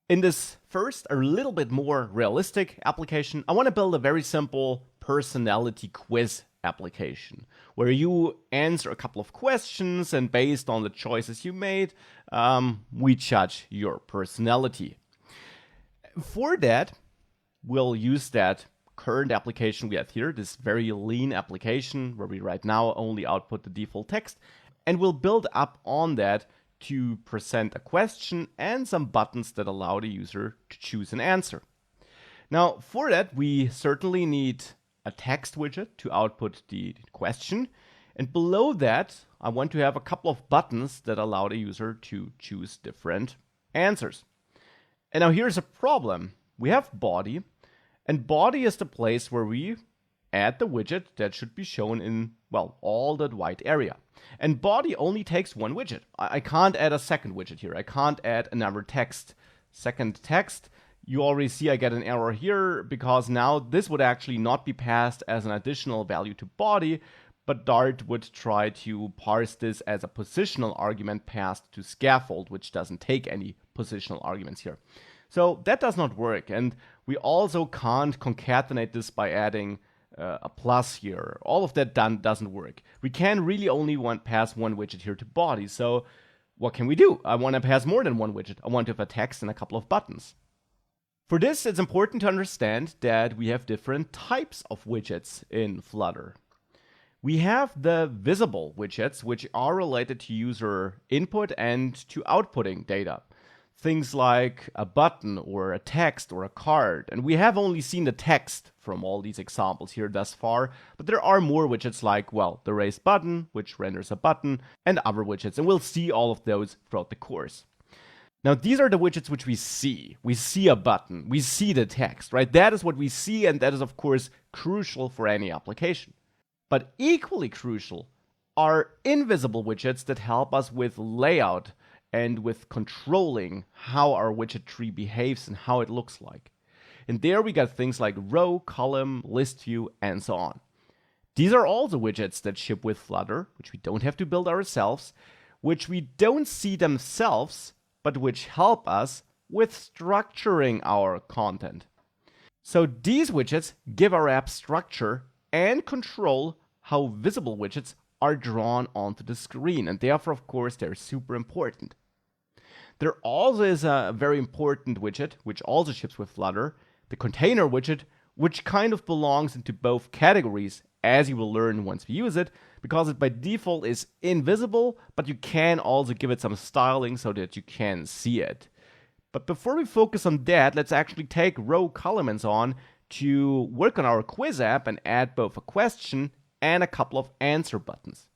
In this first, a little bit more realistic application, I want to build a very simple personality quiz application where you answer a couple of questions, and based on the choices you made, we judge your personality. For that, we'll use that current application we have here, this very lean application where we right now only output the default text, and we'll build up on that to present a question and some buttons that allow the user to choose an answer. Now, for that, we certainly need a text widget to output the question, and below that, I want to have a couple of buttons that allow the user to choose different answers. And now here's a problem. We have body, and body is the place where we add the widget that should be shown in, well, all that white area. And body only takes one widget. I can't add a second widget here. I can't add another text. Second text, you already see I get an error here because now this would actually not be passed as an additional value to body, but Dart would try to parse this as a positional argument passed to scaffold, which doesn't take any positional arguments here. So that does not work, and we also can't concatenate this by adding a plus here. All of that doesn't work. We can really only pass one widget here to body, so what can we do? I want to pass more than one widget. I want to have a text and a couple of buttons. For this, it's important to understand that we have different types of widgets in Flutter. We have the visible widgets, which are related to user input and to outputting data. Things like a button or a text or a card. And we have only seen the text from all these examples here thus far, but there are more widgets like, well, the raised button, which renders a button, and other widgets. And we'll see all of those throughout the course. Now, these are the widgets which we see. We see a button, we see the text, right? That is what we see, and that is, of course, crucial for any application. But equally crucial are invisible widgets that help us with layout and with controlling how our widget tree behaves and how it looks like. And there we got things like row, column, list view, and so on. These are also widgets that ship with Flutter, which we don't have to build ourselves, which we don't see themselves, but which help us with structuring our content. So these widgets give our app structure and control how visible widgets are drawn onto the screen, and therefore, of course, they're super important. There also is a very important widget, which also ships with Flutter, the container widget, which kind of belongs into both categories, as you will learn once we use it, because it by default is invisible, but you can also give it some styling so that you can see it. But before we focus on that, let's actually take row, column, and so on to work on our quiz app and add both a question and a couple of answer buttons.